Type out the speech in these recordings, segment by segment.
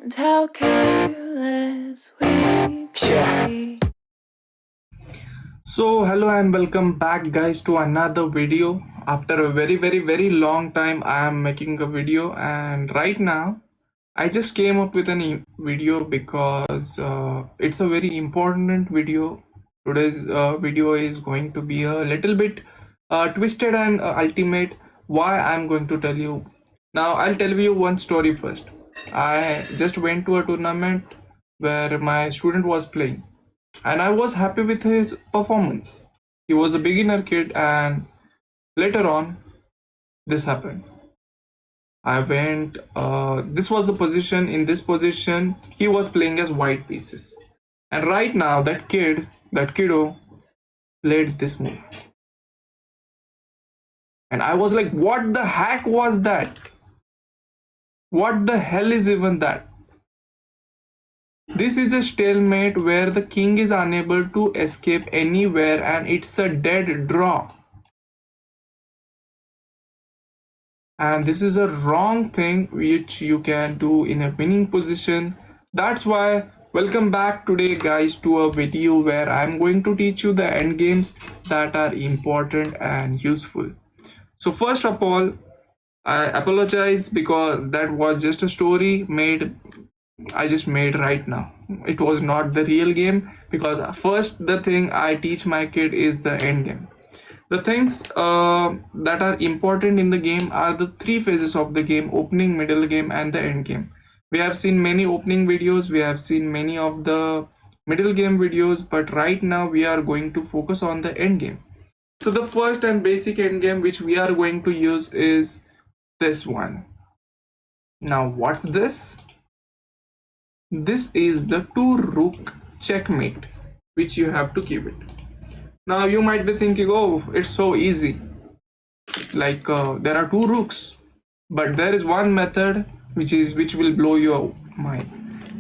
and how careless we could be. So hello and welcome back guys to another video. After a very long time I am making a video, and right now I just came up with a video because it's a very important video. Today's video is going to be a little bit twisted and ultimate. Why I'm going to tell you. Now I'll tell you one story first. I just went to a tournament where my student was playing, and I was happy with his performance. He was a beginner kid, and later on, this happened. I went, this was the position. In this position, he was playing as white pieces. And right now, that kiddo, played this move. And I was like, what the heck was that? What the hell is even that? This is a stalemate where the king is unable to escape anywhere and it's a dead draw. And this is a wrong thing which you can do in a winning position. That's why welcome back today guys to a video where I'm going to teach you the end games that are important and useful. So first of all, I apologize because that was just a story I just made right now. It was not the real game, because first the thing I teach my kid is the end game. The things that are important in the game are the three phases of the game: opening, middle game, and the end game. We have seen many opening videos, we have seen many of the middle game videos, but right now we are going to focus on the end game. So the first and basic end game which we are going to use is this one. Now what's this? This is the 2 rook checkmate which you have to give it. Now you might be thinking, oh, it's so easy. Like there are 2 rooks, but there is one method which will blow your mind.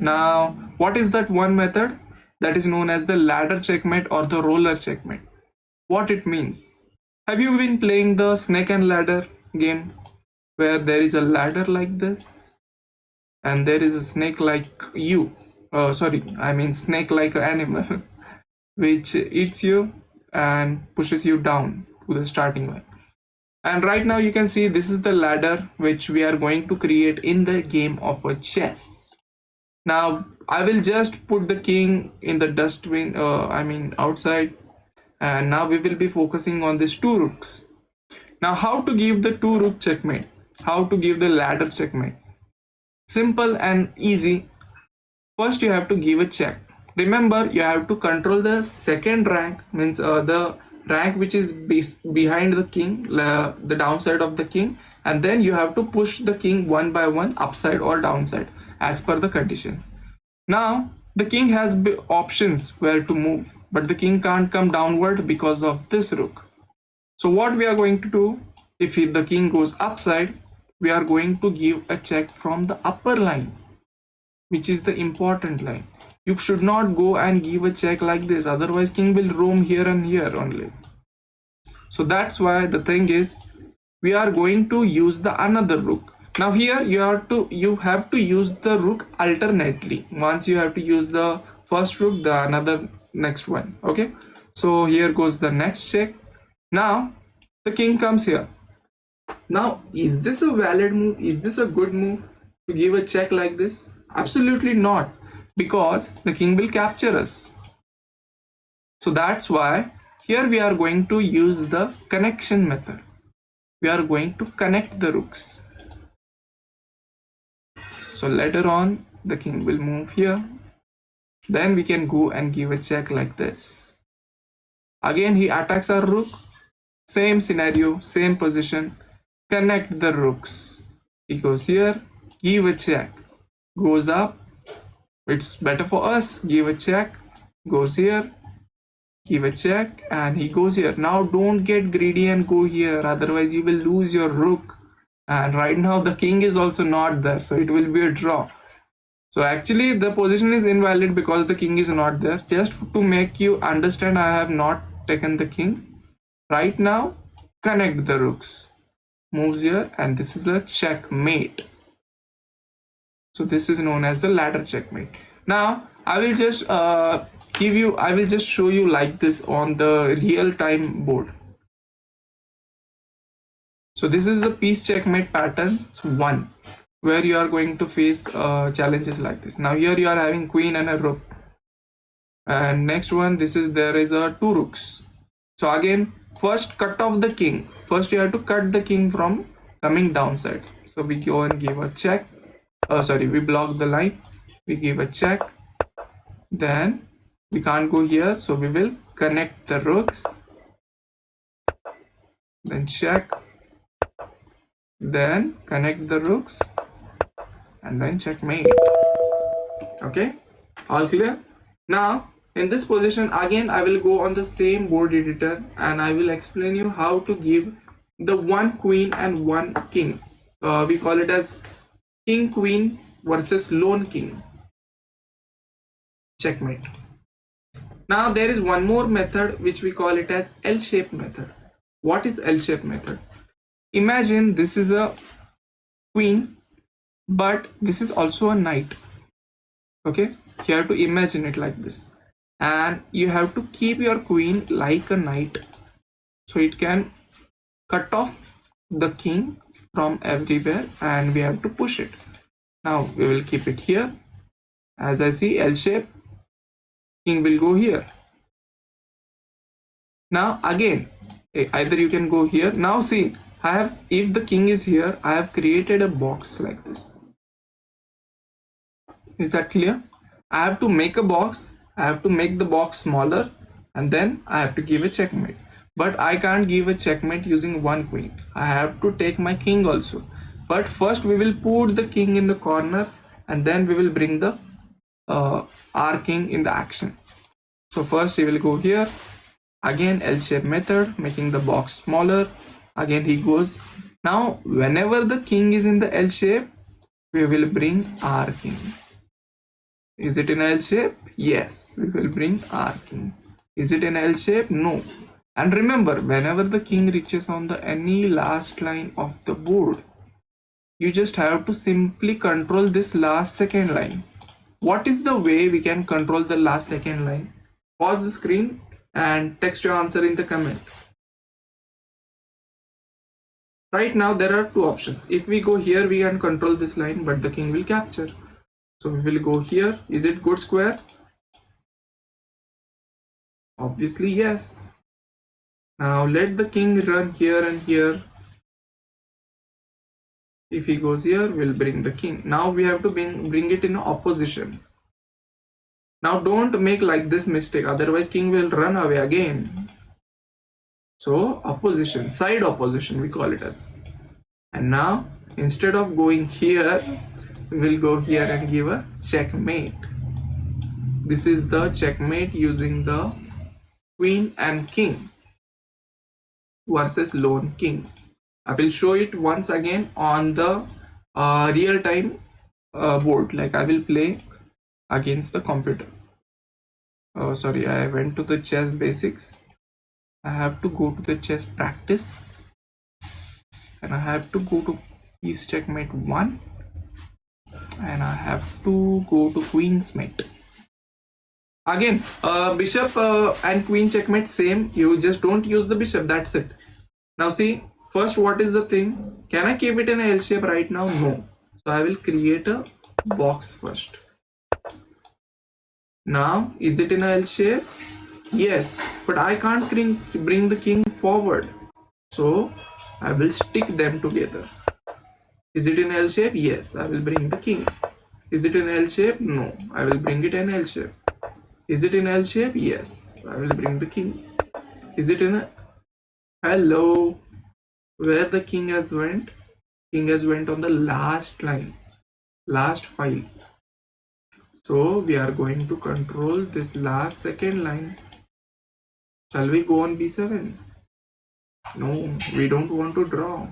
Now, what is that one method? That is known as the ladder checkmate or the roller checkmate. What it means? Have you been playing the snake and ladder game where there is a ladder like this and there is a snake like you? Sorry, I mean snake like an animal which eats you and pushes you down to the starting line. And right now you can see this is the ladder which we are going to create in the game of a chess. Now I will just put the king in the dustbin, outside, and now we will be focusing on these 2 rooks. Now how to give the 2 rook checkmate? How to give the ladder checkmate? Simple and easy. First you have to give a check. Remember, you have to control the second rank, means the rank which is behind the king, the downside of the king, and then you have to push the king one by one, upside or downside, as per the conditions. Now the king has options where to move, but the king can't come downward because of this rook. So what we are going to do, if the king goes upside, we are going to give a check from the upper line, which is the important line. You should not go and give a check like this, otherwise king will roam here and here only. So that's why the thing is, we are going to use the another rook. Now here you have to use the rook alternately. Once you have to use the first rook, the another next one. Okay, so here goes the next check. Now the king comes here. Now is this a valid move? Is this a good move to give a check like this? Absolutely not, because the king will capture us. So that's why here we are going to use the connection method. We are going to connect the rooks. So later on the king will move here. Then we can go and give a check like this. Again he attacks our rook. Same scenario, same position. Connect the rooks. He goes here, give a check. Goes up, it's better for us, give a check, goes here, give a check, and he goes here. Now don't get greedy and go here, otherwise you will lose your rook, and right now the king is also not there, so it will be a draw. So actually the position is invalid because the king is not there. Just to make you understand, I have not taken the king. Right now connect the rooks, moves here, and this is a checkmate. So this is known as the ladder checkmate. Now I will just I will just show you like this on the real time board. So this is the piece checkmate pattern. So one, where you are going to face challenges like this. Now here you are having queen and a rook, and next one, this is there is a two rooks. So again, first cut off the king. First you have to cut the king from coming downside. So we go and give a check. Sorry, we block the line. We give a check. Then we can't go here, so we will connect the rooks. Then check. Then connect the rooks, and then checkmate. Okay, all clear? Now in this position again I will go on the same board editor and I will explain you how to give the one queen and one king. We call it as king queen versus lone king checkmate. Now there is one more method which we call it as L-shaped method. What is L-shaped method? Imagine this is a queen, but this is also a knight. Okay, you have to imagine it like this, and you have to keep your queen like a knight, so it can cut off the king from everywhere, and we have to push it. Now we will keep it here. As I see L shape, king will go here. Now again, either you can go here. Now see, I have, if the king is here, I have created a box like this. Is that clear? I have to make a box, I have to make the box smaller, and then I have to give a checkmate. But I can't give a checkmate using one queen. I have to take my king also. But first we will put the king in the corner, and then we will bring the our king in the action. So first he will go here. Again L-shape method, making the box smaller. Again he goes. Now whenever the king is in the L shape, we will bring our king. Is it in L shape? Yes, we will bring our king. Is it in L shape? No. And remember, whenever the king reaches on the any last line of the board, you just have to simply control this last second line. What is the way we can control the last second line? Pause the screen and text your answer in the comment. Right now there are two options. If we go here, we can control this line, but the king will capture. So we will go here. Is it good square? Obviously yes. Now let the king run here and here. If he goes here, we'll bring the king. Now we have to bring it in opposition. Now don't make like this mistake, otherwise king will run away again. So opposition, side opposition we call it as. And now instead of going here, we will go here and give a checkmate. This is the checkmate using the queen and king versus lone king. I will show it once again on the real time board. Like I will play against the computer. Oh sorry, I went to the chess basics. I have to go to the chess practice, and I have to go to piece checkmate 1, and I have to go to queen's mate. Again bishop and queen checkmate same, you just don't use the bishop, that's it. Now see, first what is the thing, can I keep it in a L shape right now? No. So I will create a box first. Now is it in a L shape? Yes, but I can't bring the king forward, so I will stick them together. Is it in L shape? Yes, I will bring the king. Is it in L shape? No, I will bring it in L shape. Is it in L shape? Yes, I will bring the king. Is it in a... Hello, where the king has went? King has went on the last line, last file. So we are going to control this last second line. Shall we go on b7? No, we don't want to draw.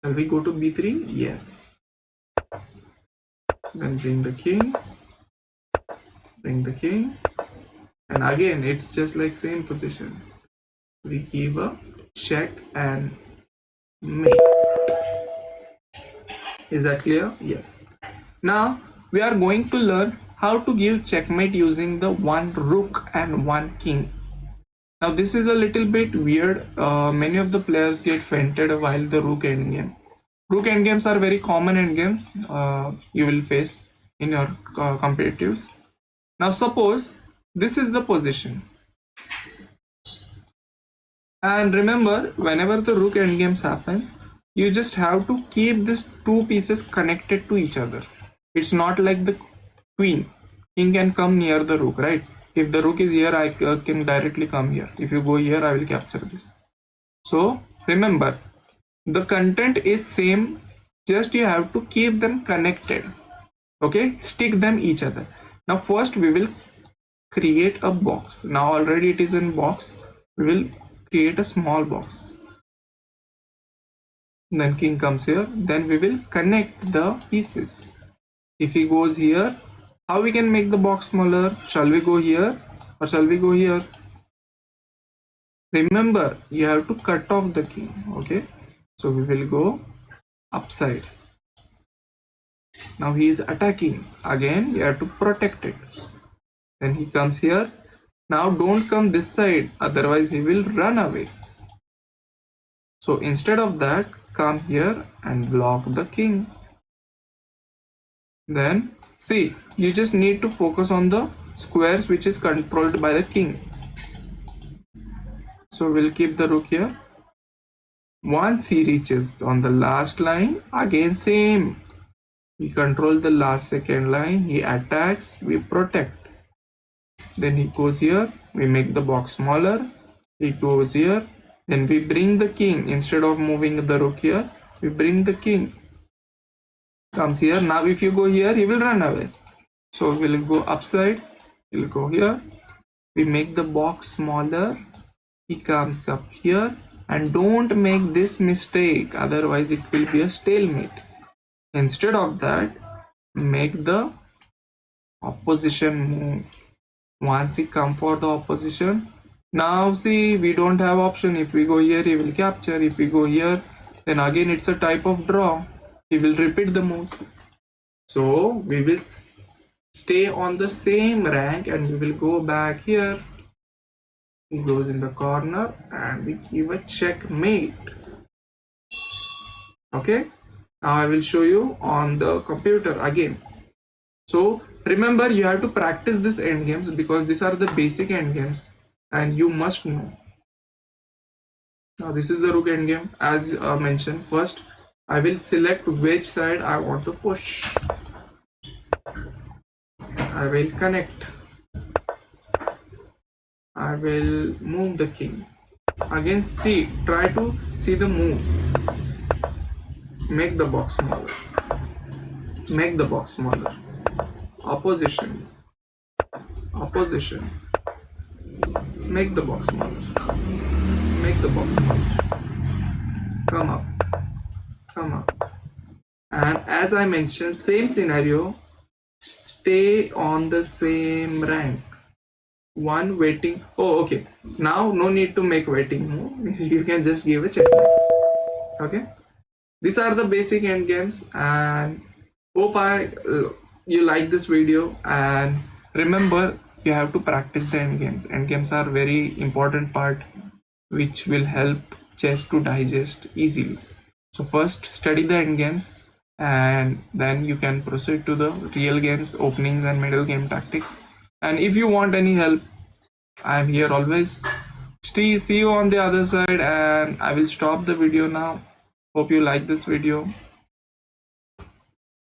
Shall we go to b3? Yes. Then bring the king, and again it's just like same position. We give a check and mate. Is that clear? Yes. Now we are going to learn how to give checkmate using the one rook and one king. Now this is a little bit weird. Many of the players get fainted while the rook endgame. Rook endgames are very common endgames you will face in your competitives. Now suppose this is the position. And remember, whenever the rook endgames happens, you just have to keep these two pieces connected to each other. It's not like the queen. King can come near the rook, right? If the rook is here, I can directly come here. If you go here, I will capture this. So remember, the content is same, just you have to keep them connected. Okay, stick them each other. Now first we will create a box. Now already it is in box. We will create a small box. Then king comes here. Then we will connect the pieces. If he goes here, how we can make the box smaller? Shall we go here or shall we go here? Remember, you have to cut off the king. Okay, so we will go upside. Now he is attacking. Again, you have to protect it. Then he comes here. Now don't come this side, otherwise he will run away. So instead of that, come here and block the king. Then see, you just need to focus on the squares which is controlled by the king. So we'll keep the rook here. Once he reaches on the last line, again same. We control the last second line, he attacks, we protect. Then he goes here, we make the box smaller. He goes here, then we bring the king. Instead of moving the rook here, we bring the king. Comes here. Now if you go here, he will run away. So we'll go upside, we'll go here. We make the box smaller. He comes up here, and don't make this mistake, otherwise it will be a stalemate. Instead of that, make the opposition move. Once he come for the opposition, now see, we don't have option. If we go here, he will capture. If we go here, then again it's a type of draw. He will repeat the moves. So we will stay on the same rank and we will go back here. He goes in the corner and we give a checkmate. Okay, now I will show you on the computer again. So remember, you have to practice this end games because these are the basic end games and you must know. Now this is the rook end game. As mentioned, first I will select which side I want to push. I will connect. I will move the king. Again, see, try to see the moves. Make the box smaller. Make the box smaller. Opposition. Opposition. Make the box smaller. Make the box smaller. Come up. Come up. And as I mentioned, same scenario. Stay on the same rank. One waiting. Oh, okay. Now no need to make waiting move. You can just give a checkmate. Okay. These are the basic end games, and hope you like this video. And remember, you have to practice the end games. End games are very important part, which will help chess to digest easily. So first study the end games, and then you can proceed to the real games, openings and middle game tactics. And if you want any help, I'm here always. See you on the other side, and I will stop the video now. Hope you like this video.